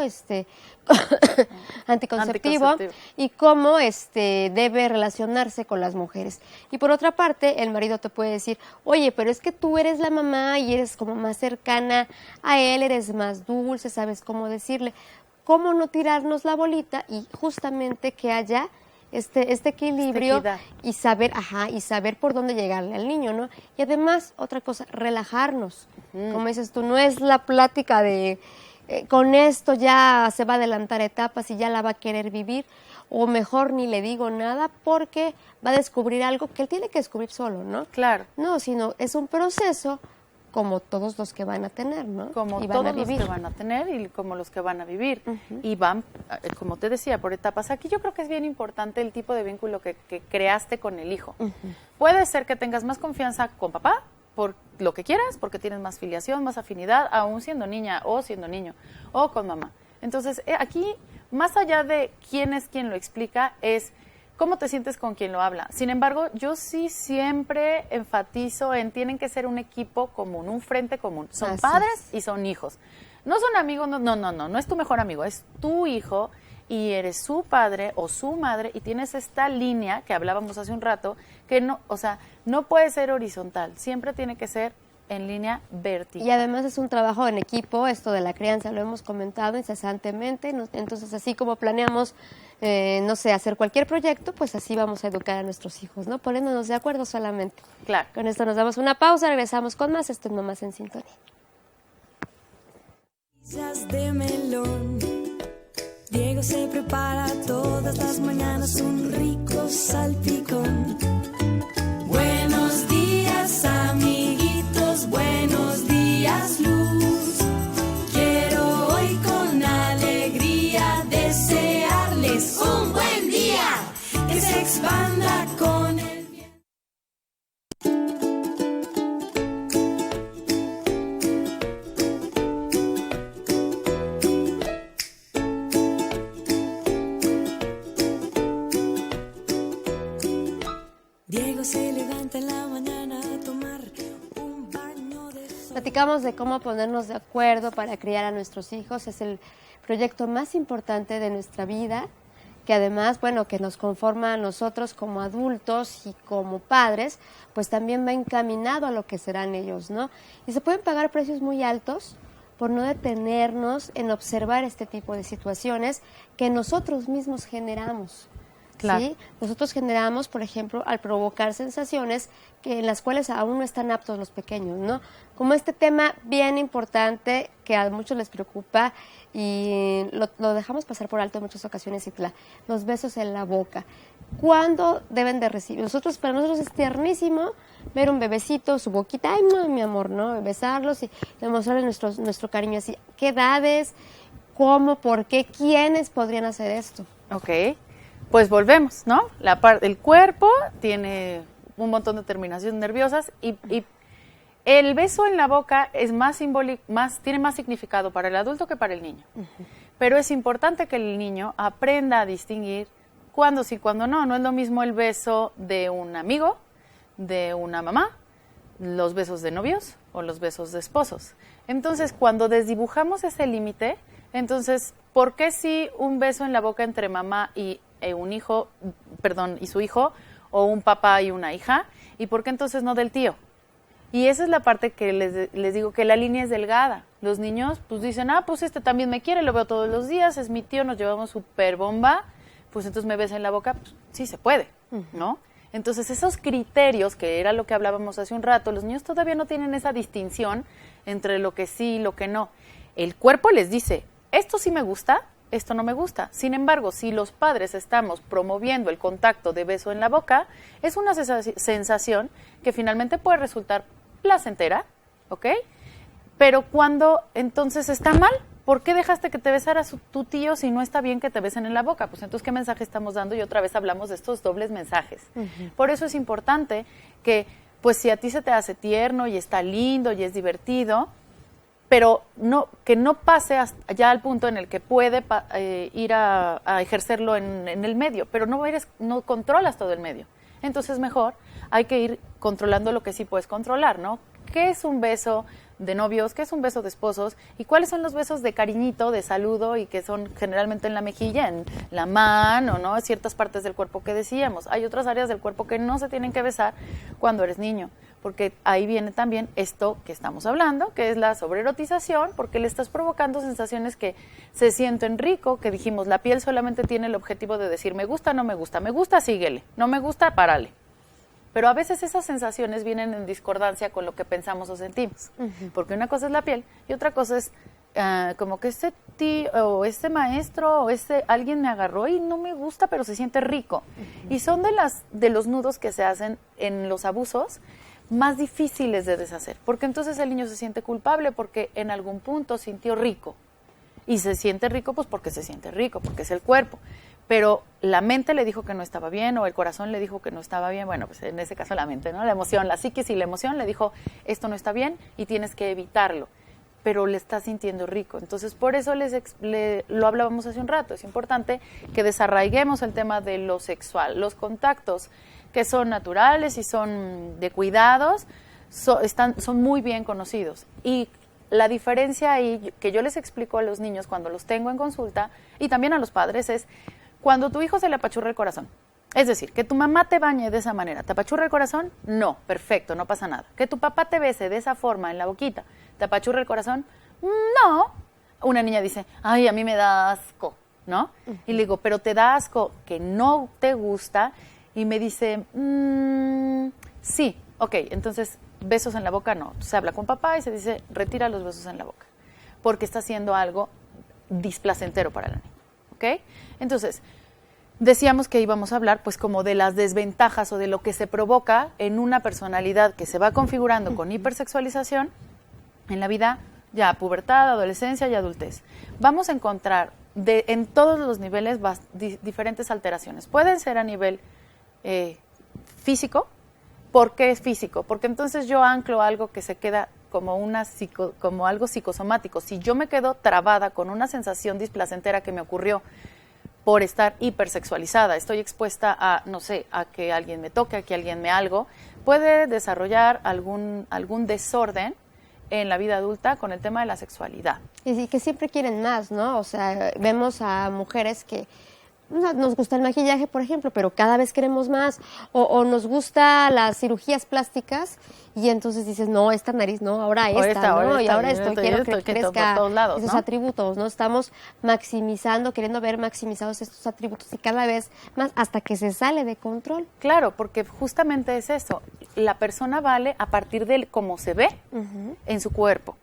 anticonceptivo, y cómo debe relacionarse con las mujeres. Y por otra parte, el marido te puede decir, oye, pero es que tú eres la mamá y eres como más cercana a él, eres más dulce, sabes cómo decirle. ¿Cómo no tirarnos la bolita y justamente que haya este equilibrio y saber por dónde llegarle al niño, ¿no? Y además, otra cosa, relajarnos. Como dices tú, no es la plática de con esto ya se va a adelantar etapas y ya la va a querer vivir, o mejor ni le digo nada porque va a descubrir algo que él tiene que descubrir solo, ¿no? Claro. No, sino es un proceso como todos los que van a tener, ¿no? Como todos los que van a tener y como los que van a vivir. Y van, como te decía, por etapas. Aquí yo creo que es bien importante el tipo de vínculo que creaste con el hijo. Puede ser que tengas más confianza con papá, por lo que quieras, porque tienes más filiación, más afinidad, aún siendo niña o siendo niño, o con mamá. Entonces, aquí, más allá de quién es quien lo explica, es cómo te sientes con quien lo habla. Sin embargo, yo sí siempre enfatizo en tienen que ser un equipo común, un frente común. Son padres y son hijos. No son amigos, no es tu mejor amigo, es tu hijo y eres su padre o su madre y tienes esta línea que hablábamos hace un rato, que no, o sea, no puede ser horizontal, siempre tiene que ser en línea vertical. Y además es un trabajo en equipo, esto de la crianza, lo hemos comentado incesantemente, entonces así como planeamos, no sé, hacer cualquier proyecto, pues así vamos a educar a nuestros hijos, ¿no? Poniéndonos de acuerdo solamente. Claro. Con esto nos damos una pausa, regresamos con más, esto es Mamás en Sintonía. De melón. Diego se prepara todas las mañanas un rico salpicón. Buenos días, amiguitos, buenos días, Luz. Quiero hoy con alegría desearles un buen día, que se expanda con el bien. Diego se levanta en la mañana a tomar un baño de sol. Platicamos de cómo ponernos de acuerdo para criar a nuestros hijos. Es el proyecto más importante de nuestra vida, que además, bueno, que nos conforma a nosotros como adultos y como padres, pues también va encaminado a lo que serán ellos, ¿no? Y se pueden pagar precios muy altos por no detenernos en observar este tipo de situaciones que nosotros mismos generamos. Claro. ¿Sí? Nosotros generamos, por ejemplo, al provocar sensaciones en las cuales aún no están aptos los pequeños, ¿no? Como este tema bien importante que a muchos les preocupa y lo dejamos pasar por alto en muchas ocasiones, Itla, los besos en la boca. ¿Cuándo deben de recibir? Para nosotros es tiernísimo ver un bebecito, su boquita, ay, no, mi amor, ¿no? Besarlos y demostrarles nuestro cariño así. ¿Qué edades? ¿Cómo? ¿Por qué? ¿Quiénes podrían hacer esto? Ok, pues volvemos, ¿no? El cuerpo tiene un montón de terminaciones nerviosas y el beso en la boca es tiene más significado para el adulto que para el niño. Pero es importante que el niño aprenda a distinguir cuándo sí, cuándo no. No es lo mismo el beso de un amigo, de una mamá, los besos de novios o los besos de esposos. Entonces, cuando desdibujamos ese límite, entonces, ¿por qué sí un beso en la boca entre mamá y y su hijo, o un papá y una hija? ¿Y por qué entonces no del tío? Y esa es la parte que les digo, que la línea es delgada. Los niños pues dicen, pues este también me quiere, lo veo todos los días, es mi tío, nos llevamos súper bomba, pues entonces me besa en la boca, pues sí se puede, ¿no? Entonces esos criterios, que era lo que hablábamos hace un rato, los niños todavía no tienen esa distinción entre lo que sí y lo que no. El cuerpo les dice, esto sí me gusta, esto no me gusta. Sin embargo, si los padres estamos promoviendo el contacto de beso en la boca, es una sensación que finalmente puede resultar placentera, ¿ok? Pero cuando entonces está mal, ¿por qué dejaste que te besara tu tío si no está bien que te besen en la boca? Pues entonces, ¿qué mensaje estamos dando? Y otra vez hablamos de estos dobles mensajes. Por eso es importante que, pues si a ti se te hace tierno y está lindo y es divertido, pero que no pase ya al punto en el que puede ir a ejercerlo en el medio, pero no controlas todo el medio. Entonces mejor hay que ir controlando lo que sí puedes controlar, ¿no? ¿Qué es un beso de novios? ¿Qué es un beso de esposos? ¿Y cuáles son los besos de cariñito, de saludo, y que son generalmente en la mejilla, en la mano, ¿no? Ciertas partes del cuerpo que decíamos. Hay otras áreas del cuerpo que no se tienen que besar cuando eres niño, porque ahí viene también esto que estamos hablando, que es la sobreerotización, porque le estás provocando sensaciones que se sienten rico, que dijimos, la piel solamente tiene el objetivo de decir, me gusta, no me gusta, síguele, no me gusta, párale. Pero a veces esas sensaciones vienen en discordancia con lo que pensamos o sentimos, porque una cosa es la piel y otra cosa es como que este tío o este maestro o alguien me agarró y no me gusta, pero se siente rico. Y son de los nudos que se hacen en los abusos más difíciles de deshacer, porque entonces el niño se siente culpable porque en algún punto sintió rico, y se siente rico pues porque se siente rico, porque es el cuerpo, pero la mente le dijo que no estaba bien, o el corazón le dijo que no estaba bien. Bueno, pues en ese caso la mente, ¿no? La emoción, la psiquis y la emoción le dijo, esto no está bien y tienes que evitarlo, pero le está sintiendo rico. Entonces, por eso lo hablábamos hace un rato, es importante que desarraiguemos el tema de lo sexual. Los contactos que son naturales y son de cuidados son muy bien conocidos. Y la diferencia ahí que yo les explico a los niños cuando los tengo en consulta, y también a los padres, es cuando tu hijo se le apachurra el corazón. Es decir, que tu mamá te bañe de esa manera, ¿te apachurra el corazón? No, perfecto, no pasa nada. Que tu papá te bese de esa forma en la boquita, ¿te apachurra el corazón? No. Una niña dice, ay, a mí me da asco, ¿no? Y le digo, pero te da asco que no te gusta, y me dice, sí, ok, entonces besos en la boca no. Se habla con papá y se dice, retira los besos en la boca, porque está haciendo algo displacentero para la niña, ¿ok? Entonces, decíamos que íbamos a hablar pues como de las desventajas o de lo que se provoca en una personalidad que se va configurando con hipersexualización en la vida ya pubertad, adolescencia y adultez. Vamos a encontrar en todos los niveles diferentes alteraciones. Pueden ser a nivel físico. ¿Por qué es físico? Porque entonces yo anclo algo que se queda como algo psicosomático. Si yo me quedo trabada con una sensación displacentera que me ocurrió por estar hipersexualizada, estoy expuesta a, no sé, a que alguien me toque, a que alguien me algo, puede desarrollar algún desorden en la vida adulta con el tema de la sexualidad. Y que siempre quieren más, ¿no? O sea, vemos a mujeres que nos gusta el maquillaje, por ejemplo, pero cada vez queremos más, o nos gusta las cirugías plásticas, y entonces dices, no, esta nariz, no, ahora esta, ¿no? Y ahora esto, quiero que crezca esos atributos, ¿no? Estamos queriendo ver maximizados estos atributos, y cada vez más, hasta que se sale de control. Claro, porque justamente es eso, la persona vale a partir de cómo se ve en su cuerpo.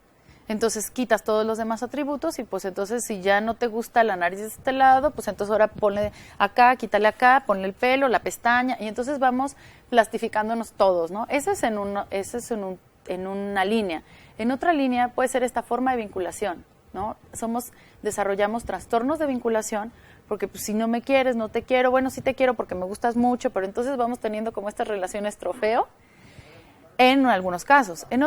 Entonces quitas todos los demás atributos y pues entonces si ya no te gusta la nariz de este lado, pues entonces ahora ponle acá, quítale acá, ponle el pelo, la pestaña, y entonces vamos plastificándonos todos, ¿no? Ese es en una línea. En otra línea puede ser esta forma de vinculación, ¿no? Desarrollamos trastornos de vinculación porque pues, si no me quieres, no te quiero, bueno, sí te quiero porque me gustas mucho, pero entonces vamos teniendo como estas relaciones trofeo en algunos casos. En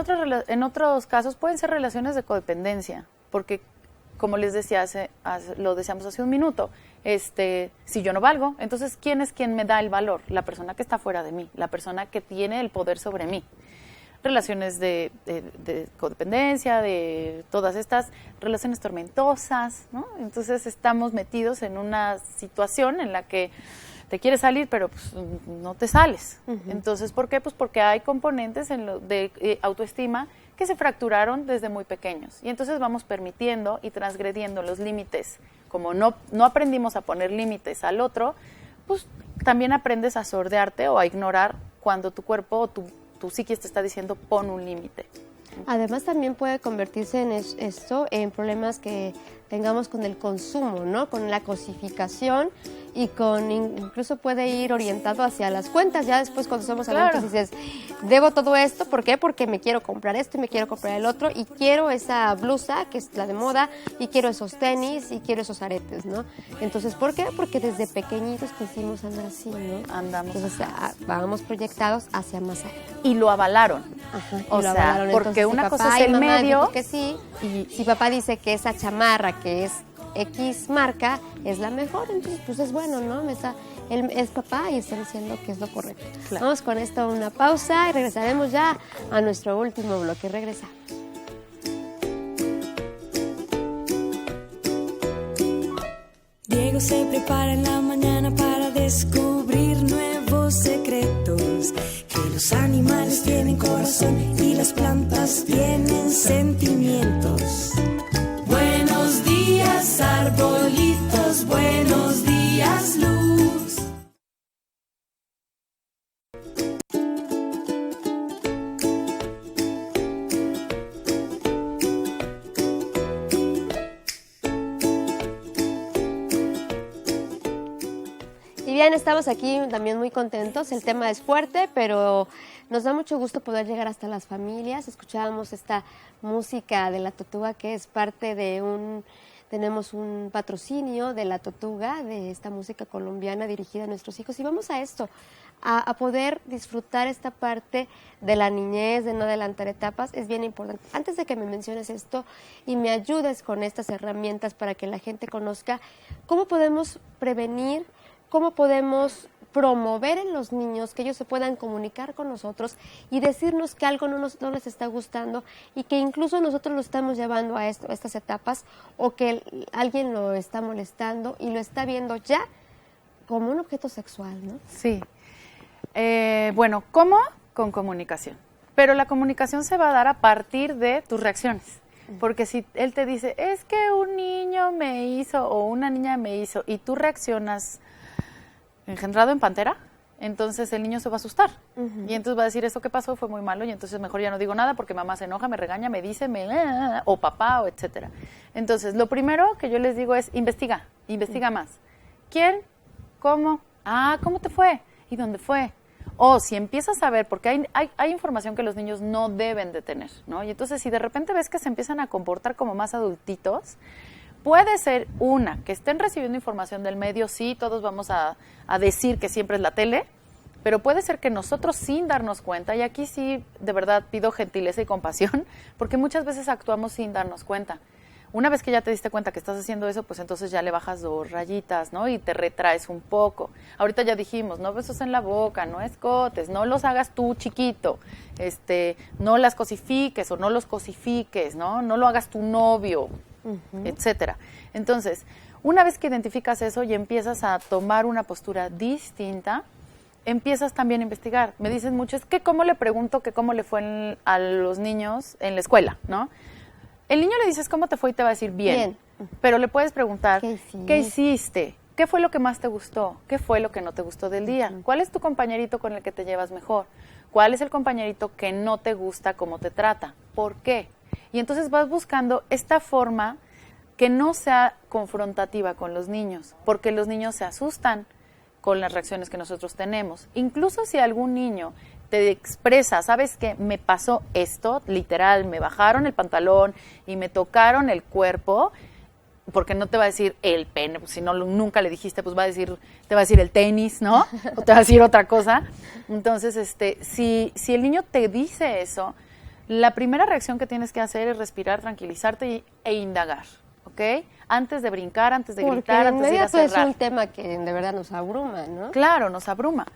otros casos pueden ser relaciones de codependencia, porque como les decía, lo decíamos hace un minuto, si yo no valgo, entonces ¿quién es quien me da el valor? La persona que está fuera de mí, la persona que tiene el poder sobre mí. Relaciones de codependencia, de todas estas relaciones tormentosas, ¿no? Entonces estamos metidos en una situación en la que te quieres salir, pero pues, no te sales. Uh-huh. Entonces, ¿por qué? Pues porque hay componentes de autoestima que se fracturaron desde muy pequeños. Y entonces vamos permitiendo y transgrediendo los límites. Como no aprendimos a poner límites al otro, pues también aprendes a sordearte o a ignorar cuando tu cuerpo o tu psiquis te está diciendo pon un límite. Además también puede convertirse en esto en problemas que tengamos con el consumo, ¿no? Con la cosificación y incluso puede ir orientado hacia las cuentas. Ya después cuando somos adultos dices, debo todo esto, ¿por qué? Porque me quiero comprar esto y me quiero comprar el otro y quiero esa blusa que es la de moda y quiero esos tenis y quiero esos aretes, ¿no? Entonces, ¿por qué? Porque desde pequeñitos quisimos andar así, ¿no? Andamos. Entonces, vamos proyectados hacia más allá. Y lo avalaron. Ajá, o sea, avalaron. Porque entonces, una cosa es el medio. Que sí, y si papá dice que esa chamarra que es X marca es la mejor, entonces pues es bueno, ¿no? Él es papá y está diciendo que es lo correcto. Claro. Vamos con esto a una pausa y regresaremos ya a nuestro último bloque. Regresa. Diego se prepara en la mañana para descubrir nuevos secretos. Que los animales tienen corazón y las plantas tienen sentimientos. Buenos días, arbolitos, buenos días, luz. Y bien, estamos aquí también muy contentos. El tema es fuerte, pero nos da mucho gusto poder llegar hasta las familias. Escuchábamos esta música de La Tortuga, que es parte de tenemos un patrocinio de La Tortuga, de esta música colombiana dirigida a nuestros hijos. Y vamos a esto, a poder disfrutar esta parte de la niñez, de no adelantar etapas, es bien importante. Antes de que me menciones esto y me ayudes con estas herramientas para que la gente conozca cómo podemos prevenir, cómo podemos promover en los niños que ellos se puedan comunicar con nosotros y decirnos que algo no les está gustando y que incluso nosotros lo estamos llevando a estas etapas o que alguien lo está molestando y lo está viendo ya como un objeto sexual, ¿no? Sí. Bueno, ¿cómo? Con comunicación. Pero la comunicación se va a dar a partir de tus reacciones. Porque si él te dice, es que un niño me hizo o una niña me hizo y tú reaccionas engendrado en pantera, entonces el niño se va a asustar. Uh-huh. Y entonces va a decir, esto que pasó fue muy malo y entonces mejor ya no digo nada porque mamá se enoja, me regaña, me dice, o papá, o etcétera. Entonces, lo primero que yo les digo es, investiga más. ¿Quién? ¿Cómo? ¿Cómo te fue? ¿Y dónde fue? O si empiezas a ver, porque hay información que los niños no deben de tener, ¿no? Y entonces si de repente ves que se empiezan a comportar como más adultitos, puede ser que estén recibiendo información del medio, sí, todos vamos a decir que siempre es la tele, pero puede ser que nosotros sin darnos cuenta, y aquí sí, de verdad, pido gentileza y compasión, porque muchas veces actuamos sin darnos cuenta. Una vez que ya te diste cuenta que estás haciendo eso, pues entonces ya le bajas 2 rayitas, ¿no? Y te retraes un poco. Ahorita ya dijimos, no besos en la boca, no escotes, no los hagas tú chiquito, no las cosifiques o no los cosifiques, ¿no? No lo hagas tu novio, etcétera. Entonces, una vez que identificas eso y empiezas a tomar una postura distinta, empiezas también a investigar. Me dicen mucho, es que cómo le pregunto que cómo le fue a los niños en la escuela, ¿no? El niño le dices cómo te fue y te va a decir bien. Pero le puedes preguntar, ¿qué hiciste? ¿Qué fue lo que más te gustó? ¿Qué fue lo que no te gustó del día? ¿Cuál es tu compañerito con el que te llevas mejor? ¿Cuál es el compañerito que no te gusta cómo te trata? ¿Por qué? Y entonces vas buscando esta forma que no sea confrontativa con los niños, porque los niños se asustan con las reacciones que nosotros tenemos. Incluso si algún niño te expresa, ¿sabes qué? Me pasó esto, literal, me bajaron el pantalón y me tocaron el cuerpo, porque no te va a decir el pene, pues si no nunca le dijiste, pues te va a decir el tenis, ¿no? O te va a decir otra cosa. Entonces, si el niño te dice eso, la primera reacción que tienes que hacer es respirar, tranquilizarte e indagar, ¿ok? Antes de brincar, antes de gritar, antes de ir a cerrar. Porque es un tema que de verdad nos abruma, ¿no? Claro, nos abruma,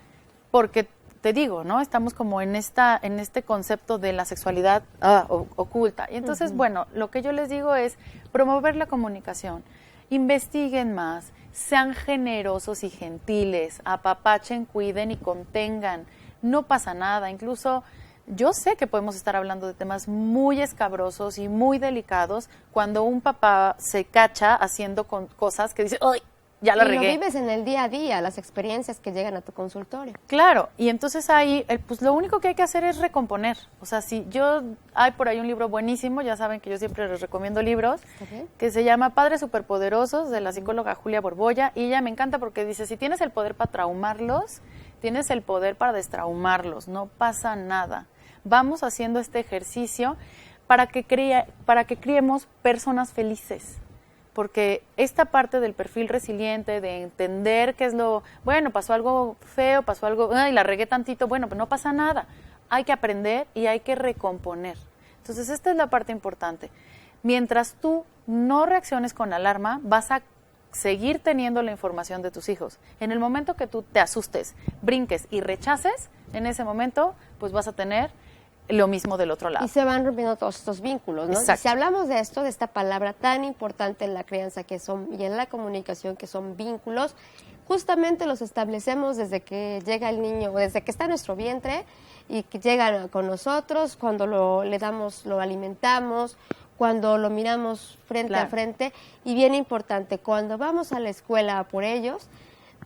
porque te digo, ¿no? Estamos como en este concepto de la sexualidad oculta. Y entonces, bueno, lo que yo les digo es promover la comunicación, investiguen más, sean generosos y gentiles, apapachen, cuiden y contengan. No pasa nada, incluso yo sé que podemos estar hablando de temas muy escabrosos y muy delicados cuando un papá se cacha haciendo cosas que dice, ¡ay! Ya la regué. Y lo vives en el día a día, las experiencias que llegan a tu consultorio. Claro, y entonces ahí, pues lo único que hay que hacer es recomponer. O sea, hay por ahí un libro buenísimo, ya saben que yo siempre les recomiendo libros, que se llama Padres Superpoderosos, de la psicóloga Julia Borbolla, y ella me encanta porque dice, si tienes el poder para traumarlos, tienes el poder para destraumarlos, no pasa nada. Vamos haciendo este ejercicio para que criemos personas felices. Porque esta parte del perfil resiliente, de entender qué es pasó algo feo, pasó algo, y la regué tantito, bueno, pues no pasa nada. Hay que aprender y hay que recomponer. Entonces, esta es la parte importante. Mientras tú no reacciones con alarma, vas a seguir teniendo la información de tus hijos. En el momento que tú te asustes, brinques y rechaces, en ese momento, pues vas a tener lo mismo del otro lado. Y se van rompiendo todos estos vínculos, ¿no? Y si hablamos de esto, de esta palabra tan importante en la crianza y en la comunicación, que son vínculos, justamente los establecemos desde que llega el niño, o desde que está en nuestro vientre y que llega con nosotros, cuando lo alimentamos, cuando lo miramos frente a frente. Y bien importante, cuando vamos a la escuela por ellos,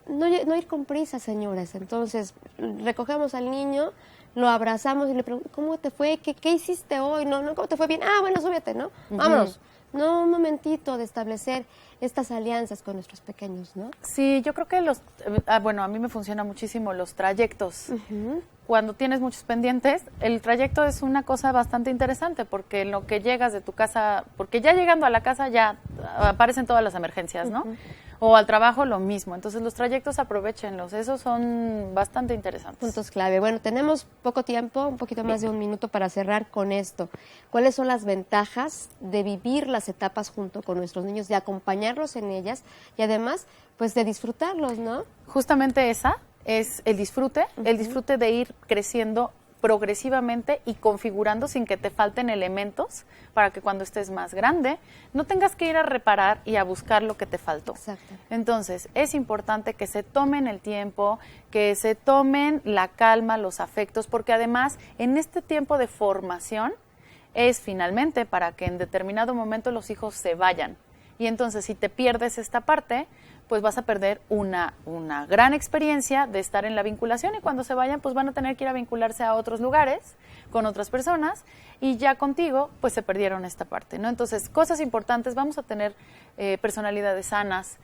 no ir con prisa, señoras. Entonces, recogemos al niño, lo abrazamos y le preguntamos, ¿cómo te fue? ¿Qué hiciste hoy? No, ¿cómo te fue? Bien. Bueno, súbete, ¿no? Vámonos. No, un momentito de establecer estas alianzas con nuestros pequeños, ¿no? Sí, yo creo que a mí me funcionan muchísimo los trayectos. Cuando tienes muchos pendientes, el trayecto es una cosa bastante interesante porque en lo que llegas de tu casa, porque ya llegando a la casa ya aparecen todas las emergencias, ¿no? O al trabajo lo mismo. Entonces los trayectos aprovéchenlos, esos son bastante interesantes. Puntos clave. Bueno, tenemos poco tiempo, un poquito más de un minuto para cerrar con esto. ¿Cuáles son las ventajas de vivir las etapas junto con nuestros niños, de acompañarlos en ellas y además, pues de disfrutarlos, ¿no? Justamente esa es el disfrute de ir creciendo progresivamente y configurando sin que te falten elementos para que cuando estés más grande no tengas que ir a reparar y a buscar lo que te faltó. Exacto. Entonces, es importante que se tomen el tiempo, que se tomen la calma, los afectos, porque además en este tiempo de formación es finalmente para que en determinado momento los hijos se vayan. Y entonces, si te pierdes esta parte, pues vas a perder una gran experiencia de estar en la vinculación y cuando se vayan, pues van a tener que ir a vincularse a otros lugares, con otras personas, y ya contigo, pues se perdieron esta parte, ¿no? Entonces, cosas importantes, vamos a tener personalidades sanas,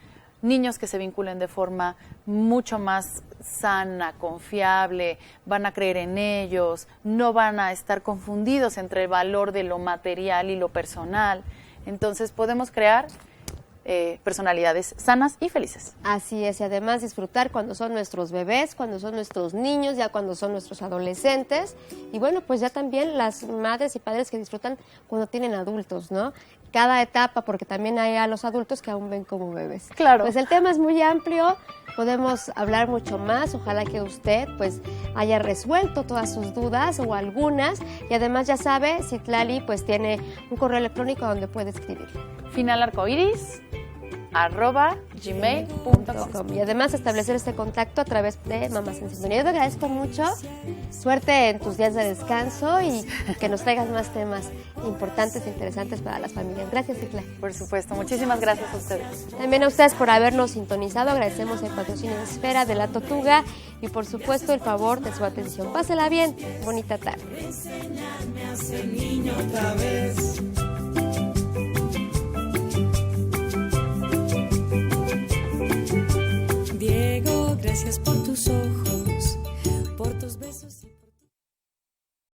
niños que se vinculen de forma mucho más sana, confiable, van a creer en ellos, no van a estar confundidos entre el valor de lo material y lo personal. Entonces, podemos crear personalidades sanas y felices. Así es, y además disfrutar cuando son nuestros bebés, cuando son nuestros niños, ya cuando son nuestros adolescentes, y bueno, pues ya también las madres y padres que disfrutan cuando tienen adultos, ¿no? Cada etapa, porque también hay a los adultos que aún ven como bebés. Claro. Pues el tema es muy amplio, podemos hablar mucho más, ojalá que usted pues haya resuelto todas sus dudas o algunas, y además ya sabe, Citlali pues tiene un correo electrónico donde puede escribir. finalarcoiris@gmail.com. Y además establecer este contacto a través de Mamás en Sintonía. Yo te agradezco mucho, suerte en tus días de descanso y que nos traigas más temas importantes e interesantes para las familias. Gracias, Cicla. Por supuesto, muchísimas gracias a ustedes. También a ustedes por habernos sintonizado, agradecemos el patrocinio de Esfera, de La Tortuga y por supuesto el favor de su atención. Pásela bien, bonita tarde. Enseñarme a ser niño otra vez.